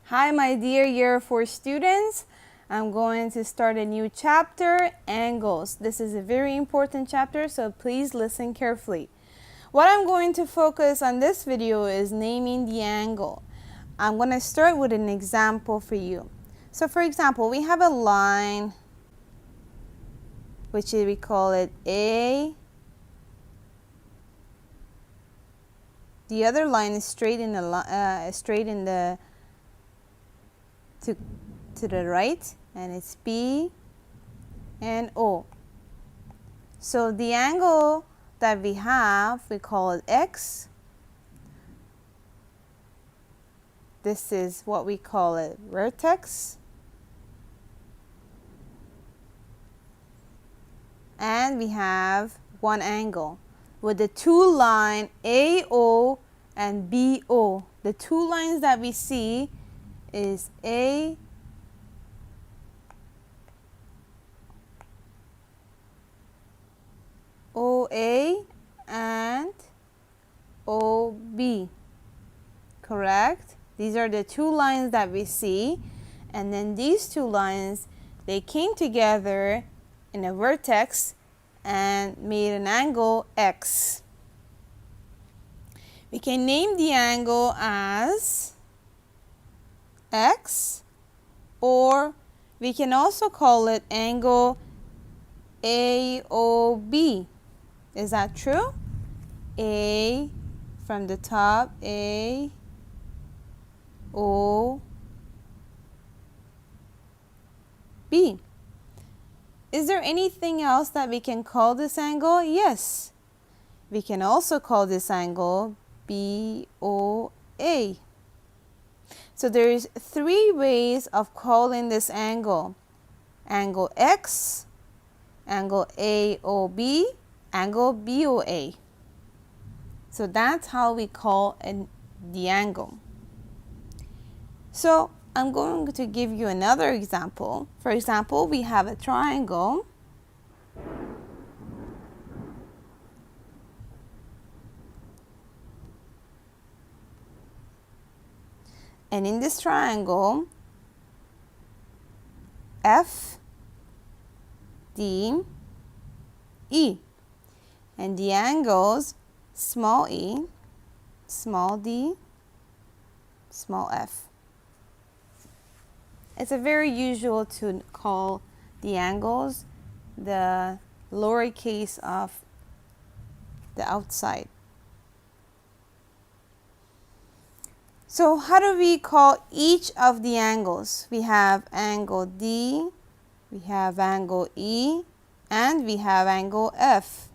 Hi, my dear Year 4 students. I'm going to start a new chapter, angles. This is a very important chapter, so please listen carefully. What I'm going to focus on this video is naming the angle. I'm going to start with an example for you. So for example, we have a line, which we call it A. The other line is straight in the to the right, and it's B and O. So the angle that we have, we call it X. This is what we call it vertex. And we have one angle with the two lines AO and BO. The two lines that we see is OA and OB. Correct? These are the two lines that we see, and then these two lines, they came together in a vertex and made an angle X. We can name the angle as X, or we can also call it angle AOB. Is that true? A from the top, A, O, B. Is there anything else that we can call this angle? Yes. We can also call this angle BOA. So there's three ways of calling this angle. Angle X, angle AOB, angle BOA. So that's how we call the angle. So I'm going to give you another example. For example, we have a triangle. And in this triangle, F, D, E. And the angles small e, small d, small f. It's a very usual to call the angles the lowercase of the outside. So how do we call each of the angles? We have angle D, we have angle E, and we have angle F.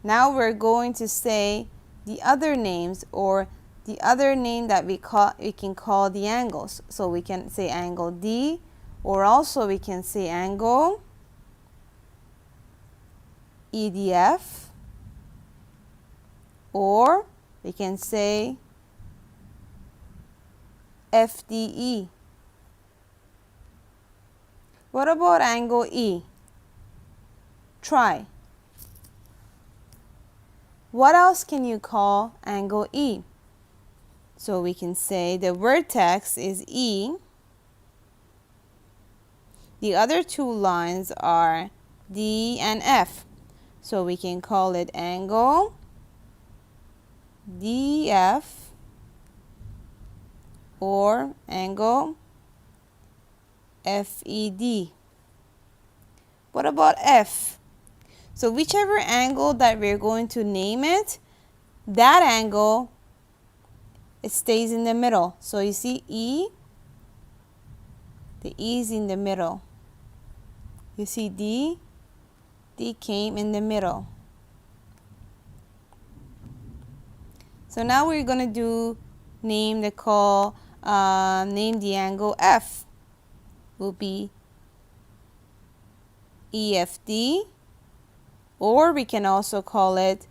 Now we're going to say the other names, or the other name that we can call the angles. So we can say angle D, or also we can say angle EDF, or we can say FDE. What about angle E? Try. What else can you call angle E? So we can say the vertex is E. The other two lines are D and F. So we can call it angle DF or angle FED. What about F? So whichever angle that we're going to name it, that angle, it stays in the middle. So you see E, the E is in the middle. You see D, D came in the middle. So now we're going to name the angle F. Will be EFD, or we can also call it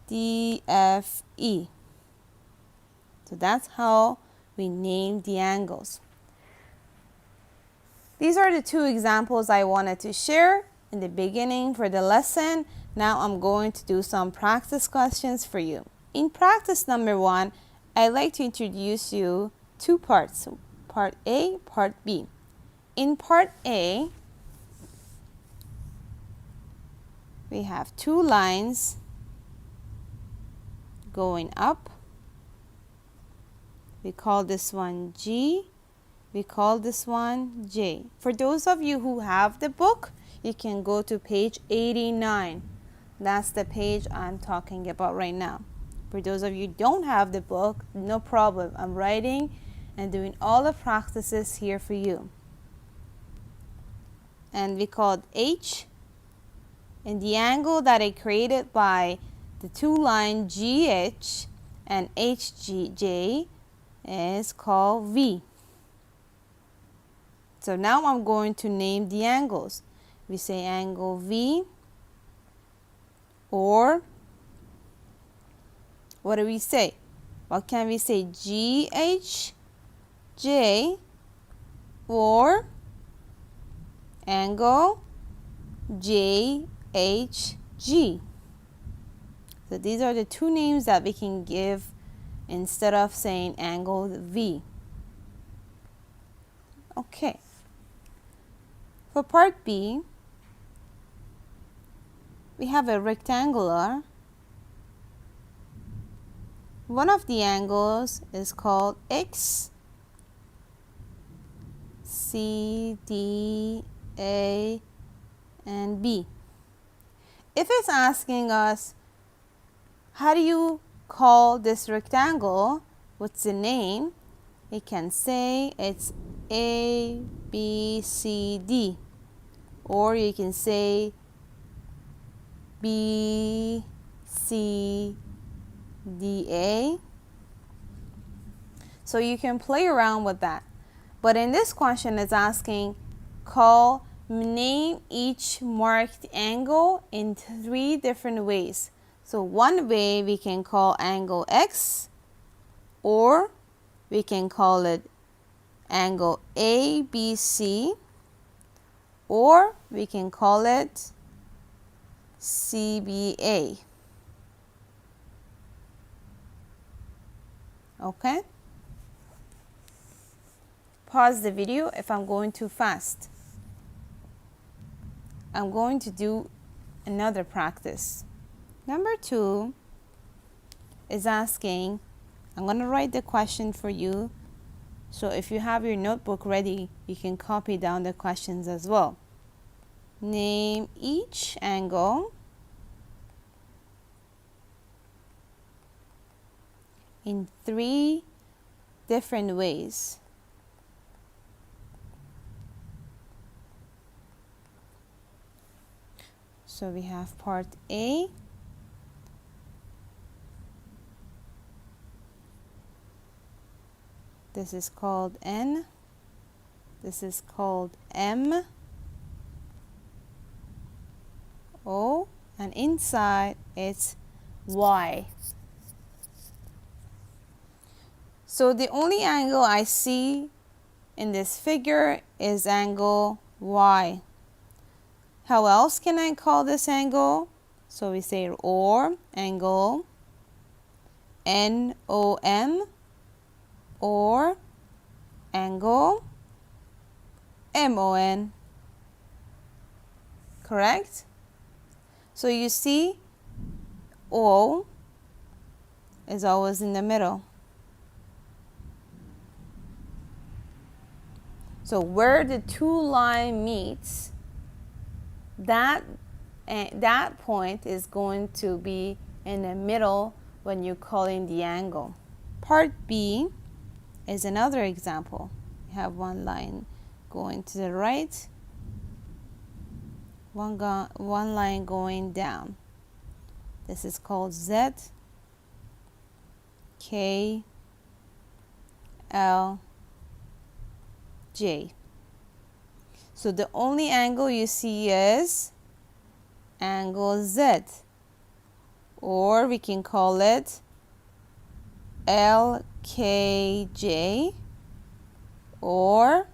DFE. So that's how we name the angles. These are the two examples I wanted to share in the beginning for the lesson. Now I'm going to do some practice questions for you. In practice number 1, I'd like to introduce you two parts, part A, part B. In part A, we have two lines going up. We call this one G. We call this one J. For those of you who have the book, you can go to page 89. That's the page I'm talking about right now. For those of you who don't have the book, no problem. I'm writing and doing all the practices here for you. And we called H, and the angle that I created by the two lines GH and HJ is called V. So now I'm going to name the angles. We say angle V, or what do we say? What can we say? GHJ, or angle JHG. So these are the two names that we can give instead of saying angle V. Okay. For part B, we have a rectangular. One of the angles is called X, C, D, A, and B. If it's asking us, how do you call this rectangle? What's the name? We can say it's A, B, C, D. Or you can say B, C, D, A. So you can play around with that. But in this question, it's asking, name each marked angle in three different ways. So one way we can call angle X, or we can call it angle ABC, or we can call it CBA. Okay? Pause the video if I'm going too fast. I'm going to do another practice. Number 2 is asking, I'm going to write the question for you. So if you have your notebook ready, you can copy down the questions as well. Name each angle in three different ways. So we have part A. This is called N. This is called M, O, and inside it's Y. So the only angle I see in this figure is angle Y. How else can I call this angle? So we say or angle NOM, or angle MON. Correct? So you see, O is always in the middle. So where the two lines meets, that point is going to be in the middle when you're calling the angle. Part B is another example. You have one line going to the right, one line going down. This is called Z, K, L, J. So the only angle you see is angle Z, or we can call it LKJ, or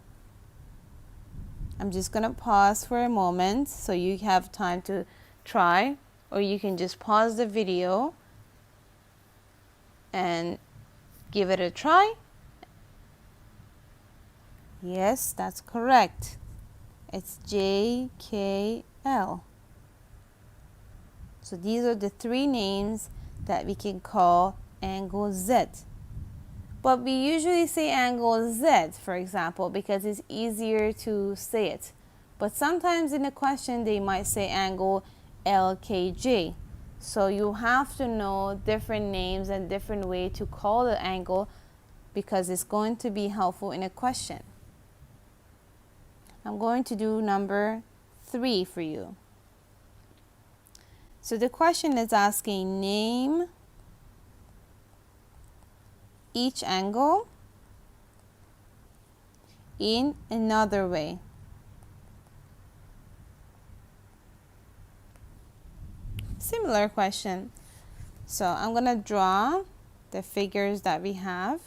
I'm just going to pause for a moment so you have time to try, or you can just pause the video and give it a try Yes, that's correct. It's JKL. So these are the three names that we can call angle Z. But we usually say angle Z, for example, because it's easier to say it. But sometimes in a question they might say angle LKJ. So you have to know different names and different way to call the angle because it's going to be helpful in a question. I'm going to do number 3 for you. So the question is asking name each angle in another way. Similar question. So I'm going to draw the figures that we have.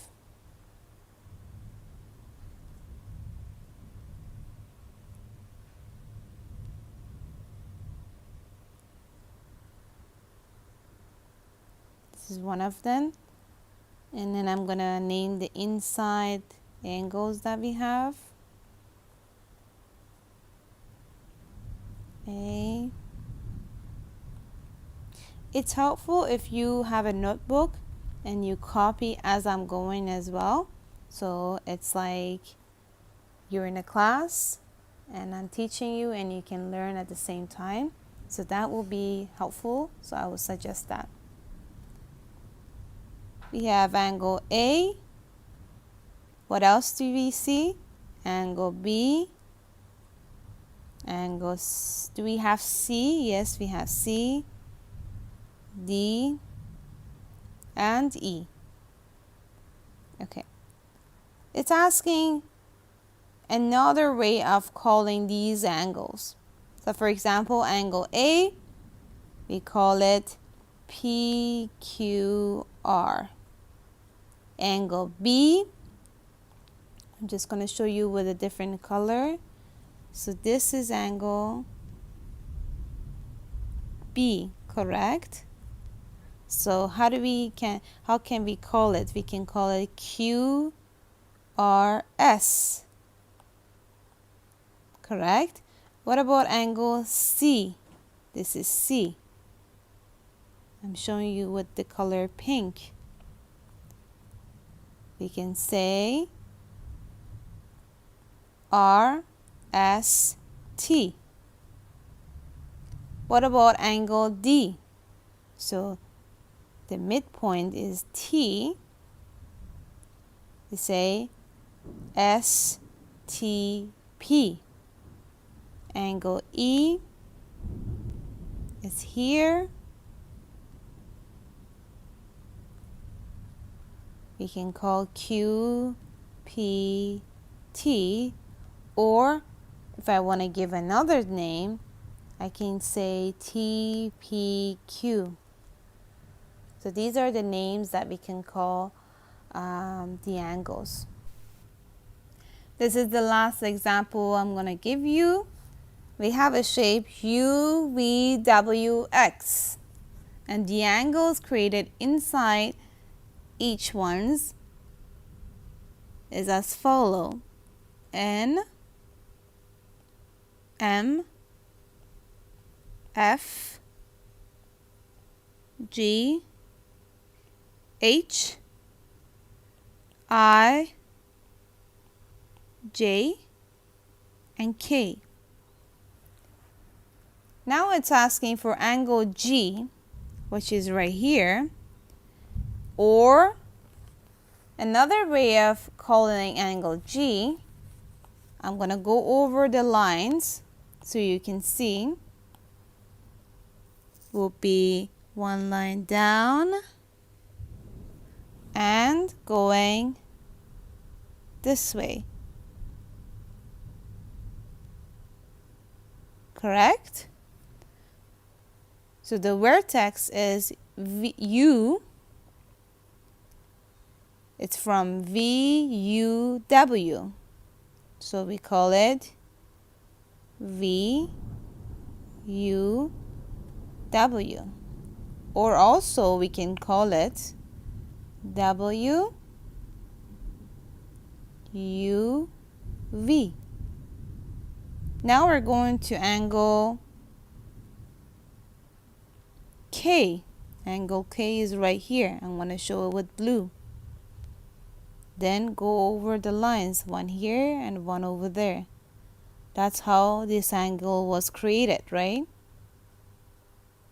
This is one of them. And then I'm going to name the inside angles that we have. A. It's helpful if you have a notebook and you copy as I'm going as well. So it's like you're in a class and I'm teaching you and you can learn at the same time. So that will be helpful. So I would suggest that. We have angle A. What else do we see? Angle B. Angle C. Do we have C? Yes, we have C, D, and E. Okay. It's asking another way of calling these angles. So for example, angle A, we call it PQR. Angle B, I'm just going to show you with a different color. So this is angle B, correct? So how can we call it? We can call it QRS. Correct? What about angle C? This is C. I'm showing you with the color pink. We can say RST. What about angle D? So the midpoint is T. We say STP. Angle E is here. We can call QPT, or if I want to give another name, I can say TPQ. So these are the names that we can call the angles. This is the last example I'm going to give you. We have a shape UVWX, and the angles created inside each one's is as follow: N, M, F, G, H, I, J, and K. Now it's asking for angle G, which is right here, or another way of calling angle G. I'm going to go over the lines so you can see. Will be one line down and going this way. Correct? So the vertex is U. It's from VUW. So we call it VUW. Or also we can call it WUW. V. Now we're going to angle K. Angle K is right here. I'm going to show it with blue. Then go over the lines, one here and one over there. That's how this angle was created, right?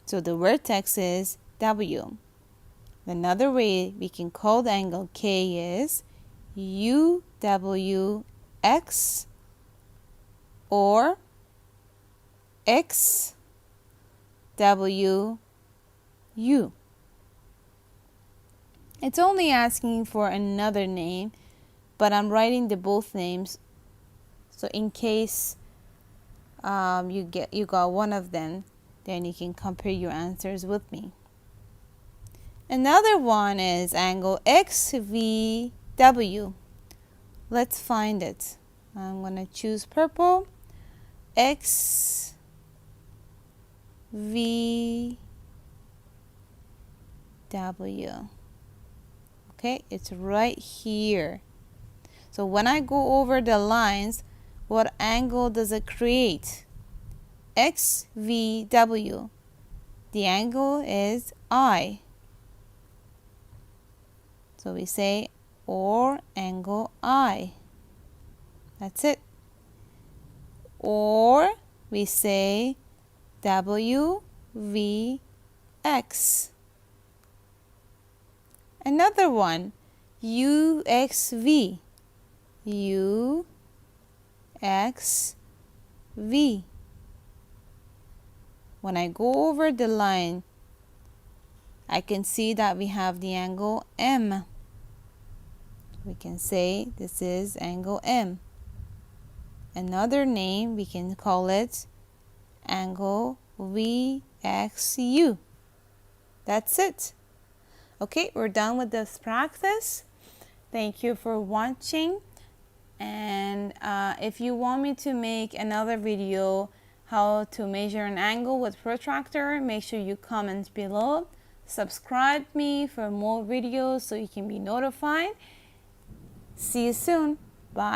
So the vertex is W. Another way we can call the angle K is UWX or XWU. It's only asking for another name, but I'm writing the both names, so in case you got one of them, then you can compare your answers with me. Another one is angle XVW. Let's find it. I'm going to choose purple. XVW. Okay, it's right here. So when I go over the lines, what angle does it create? XVW. The angle is I. So we say or angle I. That's it. Or we say WVX. Another one, UXV. UXV. When I go over the line, I can see that we have the angle M. We can say this is angle M. Another name, we can call it angle VXU. That's it. Okay, we're done with this practice. Thank you for watching. And if you want me to make another video how to measure an angle with protractor, make sure you comment below. Subscribe me for more videos so you can be notified. See you soon. Bye.